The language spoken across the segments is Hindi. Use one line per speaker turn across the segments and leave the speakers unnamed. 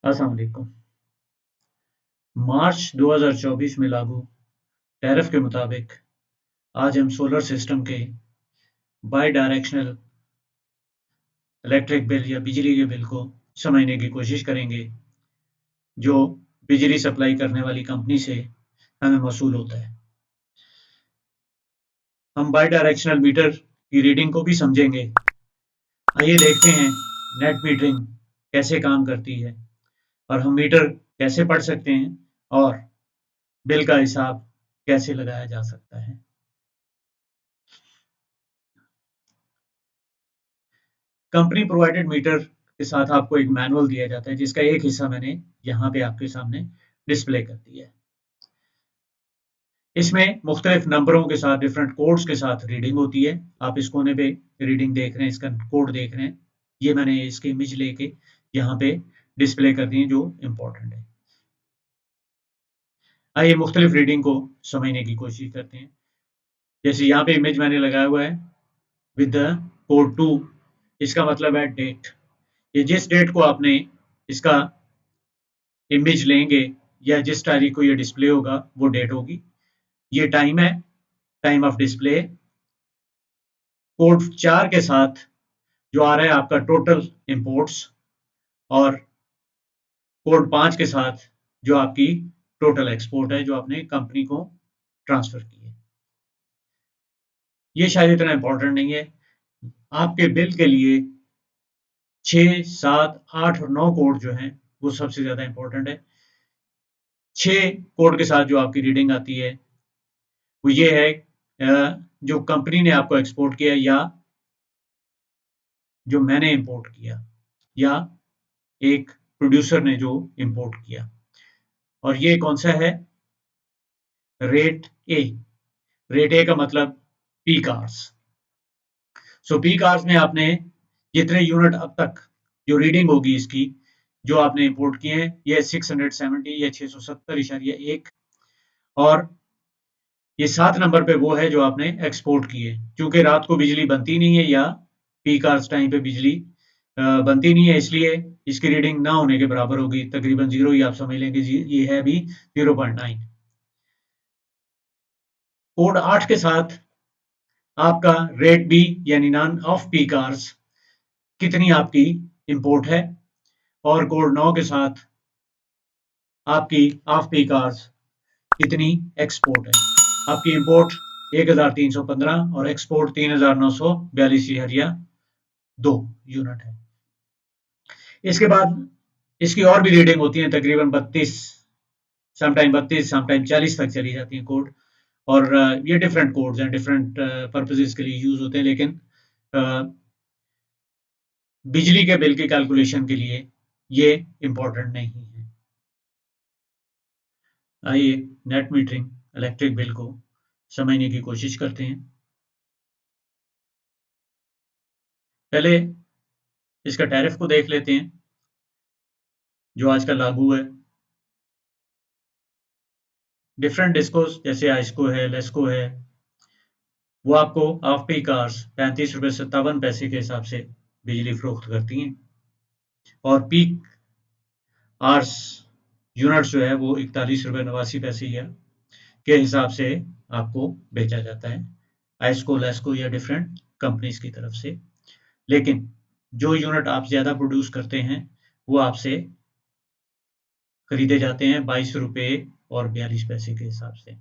अस्सलाम वालेकुम। मार्च 2024 में लागू टैरिफ के मुताबिक आज हम सोलर सिस्टम के बाई डायरेक्शनल इलेक्ट्रिक बिल या बिजली के बिल को समझने की कोशिश करेंगे जो बिजली सप्लाई करने वाली कंपनी से हमें वसूल होता है। हम बाई डायरेक्शनल मीटर की रीडिंग को भी समझेंगे। आइए देखते हैं नेट मीटरिंग कैसे काम करती है और हम मीटर कैसे पढ़ सकते हैं और बिल का हिसाब कैसे लगाया जा सकता है। कंपनी प्रोवाइडेड मीटर के साथ आपको एक मैनुअल दिया जाता है जिसका एक हिस्सा मैंने यहाँ पे आपके सामने डिस्प्ले कर दिया है। इसमें मुख्तलिफ नंबरों के साथ डिफरेंट कोड्स के साथ रीडिंग होती है। आप इस कोने पे रीडिंग देख रहे हैं, इसका कोड देख रहे हैं। ये मैंने इसकी इमेज लेके यहाँ पे डिस्प्ले कर दी है जो इम्पोर्टेंट है। आइए मुख्तलिफ रीडिंग को समझने की कोशिश करते हैं। जैसे यहाँ पे इमेज मैंने लगाया हुआ है विद द कोड 2, इसका मतलब है डेट। ये जिस डेट को आपने इसका इमेज लेंगे या जिस तारीख को ये डिस्प्ले होगा वो डेट होगी। ये टाइम है, टाइम ऑफ डिस्प्ले। कोड 4 के साथ जो आ रहा है आपका टोटल इंपोर्ट्स और कोड 5 के साथ जो आपकी टोटल एक्सपोर्ट है जो आपने कंपनी को ट्रांसफर की है। ये शायद इतना इंपॉर्टेंट नहीं है। आपके बिल के लिए 6, 7, 8 और 9 कोड जो हैं वो सबसे ज़्यादा इंपॉर्टेंट है। 6 कोड के साथ जो आपकी रीडिंग आती है वो ये है जो कंपनी ने आपको एक्सपोर्ट किया या जो मैंने इंपोर्ट किया या एक प्रोड्यूसर ने जो इंपोर्ट किया। और ये कौन सा है? Rate A. रेट ए का मतलब पीक आवर्स। सो पीक आवर्स में आपने जितने यूनिट अब तक जो रीडिंग होगी इसकी जो आपने इंपोर्ट किए हैं ये 670 या 670.1 और ये 7 नंबर पे वो है जो आपने एक्सपोर्ट किए। क्योंकि रात को बिजली बनती नहीं है या पीक आवर्स टाइम पे बिजली बनती नहीं है, इसलिए इसकी रीडिंग ना होने के बराबर होगी। तकरीबन 0 ही आप समझ लेंगे। ये है अभी 0.9। कोड 8 के साथ आपका रेट बी यानी नॉन ऑफ पीक आवर्स कितनी आपकी इंपोर्ट है और कोड 9 के साथ आपकी ऑफ पीक आवर्स कितनी एक्सपोर्ट है। आपकी इंपोर्ट 1315 और एक्सपोर्ट 3942 2 यूनिट है। इसके बाद इसकी और भी रीडिंग होती है तकरीबन 32, समटाइम 32, समटाइम 40 तक चली जाती है कोड। और ये डिफरेंट कोड्स हैं, डिफरेंट पर्पसेस के लिए यूज होते हैं, लेकिन बिजली के बिल की कैलकुलेशन के लिए ये इंपॉर्टेंट नहीं है। आइए नेट मीटरिंग इलेक्ट्रिक बिल को समझने की कोशिश करते हैं। पहले इसका टैरिफ को देख लेते हैं जो आजकल लागू है। डिफरेंट डिस्कोस जैसे आइस्को है, लेस्को है, वो आपको ऑफ पीक आवर्स 35 रुपये 57 पैसे के हिसाब से बिजली फरोख्त करती हैं और पीक आवर्स यूनिट जो है वो 41 रुपये 89 पैसे या के हिसाब से आपको बेचा जाता है आइस्को, लेस्को या डिफरेंट कंपनीज की तरफ से। लेकिन जो यूनिट आप ज़्यादा प्रोड्यूस करते हैं वो आपसे खरीदे जाते हैं 22 रुपये और 42 पैसे के हिसाब से।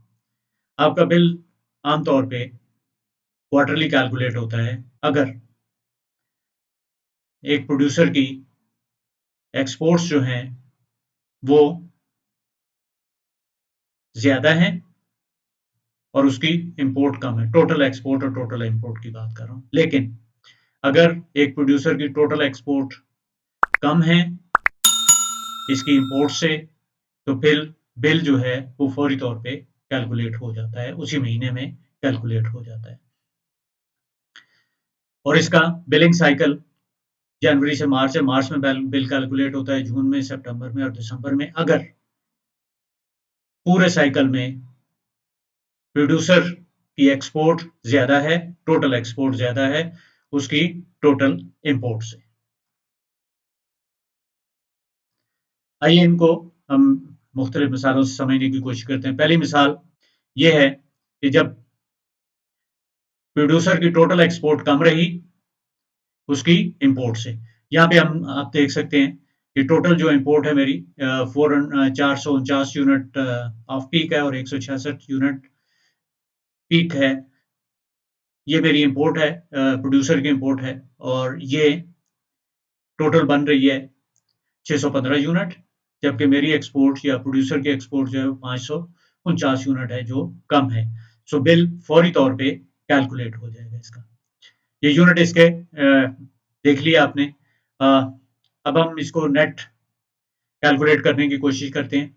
आपका बिल आमतौर पे क्वार्टरली कैलकुलेट होता है। अगर एक प्रोड्यूसर की एक्सपोर्ट्स जो हैं वो ज़्यादा हैं और उसकी इंपोर्ट कम है, टोटल एक्सपोर्ट और टोटल इंपोर्ट की बात कर रहा हूँ। लेकिन अगर एक प्रोड्यूसर की टोटल एक्सपोर्ट कम है इसकी इंपोर्ट से, तो फिर बिल जो है वो फौरी तौर पे कैलकुलेट हो जाता है, उसी महीने में कैलकुलेट हो जाता है। और इसका बिलिंग साइकिल जनवरी से मार्च है। मार्च में बिल कैलकुलेट होता है, जून में, सितंबर में और दिसंबर में। अगर पूरे साइकिल में प्रोड्यूसर की एक्सपोर्ट ज़्यादा है, टोटल एक्सपोर्ट ज़्यादा है उसकी टोटल इंपोर्ट से। आइए इनको हम मुख्तलिफ मिसालों से समझने की कोशिश करते हैं। पहली मिसाल ये है कि जब प्रोड्यूसर की टोटल एक्सपोर्ट कम रही उसकी इंपोर्ट से। यहाँ पे हम आप देख सकते हैं कि टोटल जो इंपोर्ट है मेरी 449 यूनिट ऑफ पीक है और 166 यूनिट पीक है। ये मेरी इंपोर्ट है, प्रोड्यूसर की इंपोर्ट है और ये टोटल बन रही है 615 यूनिट, जबकि मेरी एक्सपोर्ट या प्रोड्यूसर की एक्सपोर्ट जो है 549 यूनिट है जो कम है। सो बिल फौरी तौर पे कैलकुलेट हो जाएगा इसका। ये यूनिट इसके देख लिया आपने। अब हम इसको नेट कैलकुलेट करने की कोशिश करते हैं।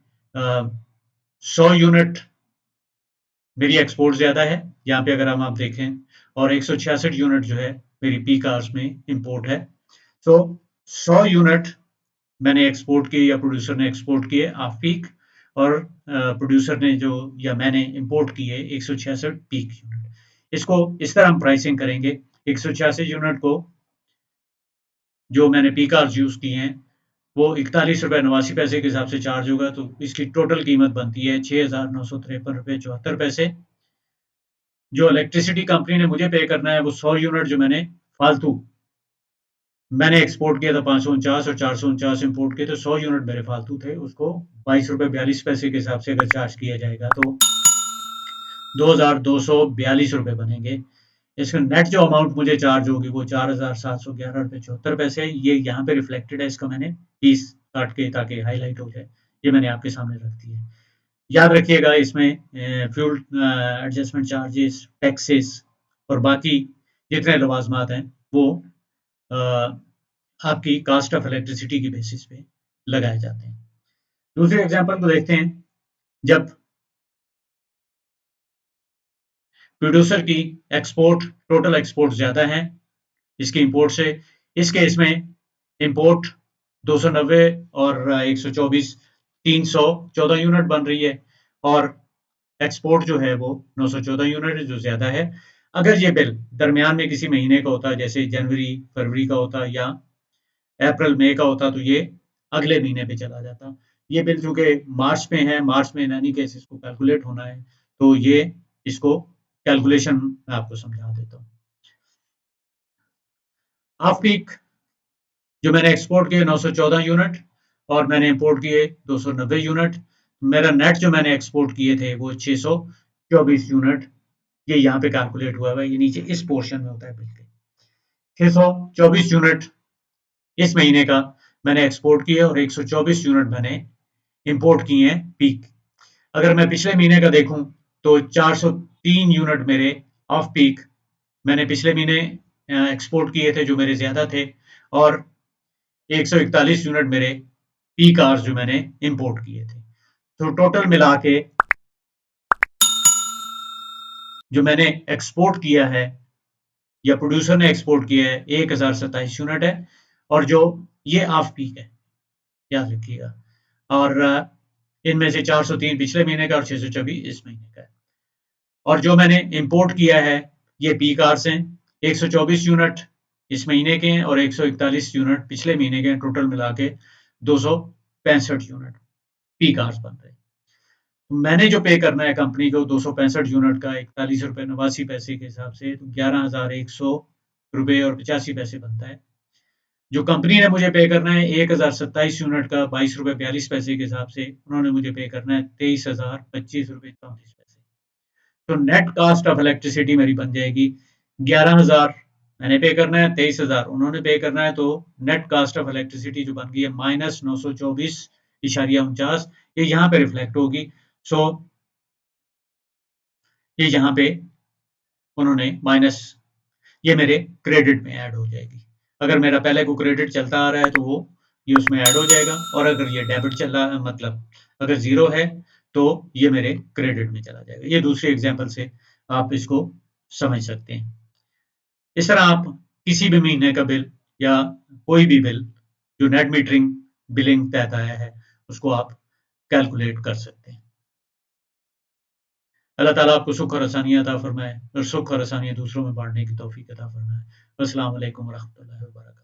100 यूनिट मेरी एक्सपोर्ट ज़्यादा है, यहाँ पे अगर हम आप देखें, और 166 यूनिट जो है मेरी पीक आवर्स में इंपोर्ट है। तो 100 यूनिट मैंने एक्सपोर्ट किए या प्रोड्यूसर ने एक्सपोर्ट किए ऑफ पीक, और प्रोड्यूसर ने जो या मैंने इंपोर्ट किए 166 पीक यूनिट। इसको इस तरह हम प्राइसिंग करेंगे। 186 यूनिट को जो मैंने पीक आवर्स यूज़ किए हैं वो 41 रुपये 89 पैसे के हिसाब से चार्ज होगा, तो इसकी टोटल कीमत बनती है 6,953 रुपये 74 पैसे। जो इलेक्ट्रिसिटी कंपनी ने मुझे पे करना है वो 100 यूनिट जो फालतू मैंने एक्सपोर्ट किया था 549 और 449 इंपोर्ट किए, तो 100 यूनिट मेरे फालतू थे, उसको 22 रुपये 42 पैसे के हिसाब से अगर चार्ज किया जाएगा तो 2,242 रुपये बनेंगे। इसका नेट जो अमाउंट मुझे चार्ज होगी वो 4,711 रुपये 74 पैसे। ये यहाँ पे रिफ्लेक्टेड है, इसका मैंने 20 काट के ताकि हाईलाइट हो जाए, ये मैंने आपके सामने रख दिया है। याद रखिएगा इसमें फ्यूल एडजस्टमेंट चार्जेस, टैक्सेस और बाकी जितने लवाजमात हैं वो आपकी कास्ट ऑफ इलेक्ट्रिसिटी की बेसिस पे लगाए जाते हैं। दूसरे एग्जांपल को देखते हैं। जब प्रोड्यूसर की एक्सपोर्ट टोटल एक्सपोर्ट ज़्यादा है इसकी इंपोर्ट से, इस केस में इंपोर्ट 290 और 124 314 यूनिट बन रही है और एक्सपोर्ट जो है वो 914 यूनिट है जो ज़्यादा है। अगर ये बिल दरमियान में किसी महीने का होता, जैसे जनवरी फरवरी का होता या अप्रैल मई का होता, तो ये अगले महीने पे चला जाता। ये बिल चूंकि मार्च में है, मार्च में इन एनी केस इसको कैलकुलेट होना है, तो ये इसको कैलकुलेशन मैं आपको समझा देता हूँ। ऑफ पीक जो मैंने एक्सपोर्ट किए 914 यूनिट और मैंने इंपोर्ट किए 290 यूनिट। मेरा नेट जो मैंने एक्सपोर्ट किए थे वो 624 यूनिट, ये यहाँ पे कैलकुलेट हुआ है, ये नीचे इस पोर्शन में होता है बिल के। 624 यूनिट इस महीने का मैंने एक्सपोर्ट किए और 124 यूनिट मैंने इंपोर्ट किए हैं पीक। अगर मैं पिछले महीने का देखूं तो 403 यूनिट मेरे ऑफ पीक मैंने पिछले महीने एक्सपोर्ट किए थे जो मेरे ज़्यादा थे, और 141 यूनिट मेरे पीक आवर्स जो मैंने इंपोर्ट किए थे। तो टोटल मिला के जो मैंने एक्सपोर्ट किया है या प्रोड्यूसर ने एक्सपोर्ट किया है 1027 यूनिट है, और जो ये ऑफ पीक है, याद रखिएगा। और इनमें से 403 पिछले महीने का और 624 इस महीने का है। और जो मैंने इंपोर्ट किया है ये पीक आवर्स हैं, 124 यूनिट इस महीने के हैं और 141 यूनिट पिछले महीने के हैं। टोटल मिला के 265 यूनिट पीक आवर्स बन रहे हैं। मैंने जो पे करना है कंपनी को 265 यूनिट का 41 रुपये 89 पैसे के हिसाब से, तो 11,100 रुपये और 85 पैसे बनता है। जो कंपनी ने मुझे पे करना है 1,027 यूनिट का 22 रुपये 42 पैसे के हिसाब से, उन्होंने मुझे पे करना है 23,025 रुपये 34 पैसे। तो नेट कॉस्ट ऑफ इलेक्ट्रिसिटी मेरी बन जाएगी 11,000 मैंने पे करना है, 23,000 उन्होंने पे करना है, तो नेट कॉस्ट ऑफ इलेक्ट्रिसिटी जो बन गई है -924.49, ये यहाँ पे रिफ्लेक्ट होगी। सो ये यहाँ पे उन्होंने माइनस, ये मेरे क्रेडिट में ऐड हो जाएगी। अगर मेरा पहले को क्रेडिट चलता आ रहा है तो वो ये उसमें ऐड हो जाएगा, और अगर ये डेबिट चल रहा है, मतलब अगर ज़ीरो है तो ये मेरे क्रेडिट में चला जाएगा। ये दूसरे एग्जांपल से आप इसको समझ सकते हैं। इस तरह आप किसी भी महीने का बिल या कोई भी बिल जो नेट मीटरिंग बिलिंग तहत आया है उसको आप कैलकुलेट कर सकते हैं। अल्लाह ताला आपको सुख और आसानियाँ अता फरमाए और सुख और आसानियाँ दूसरों में बाँटने की तौफीक अता फरमाए। अस्सलाम वालेकुम व रहमतुल्लाहि व बरकातहू।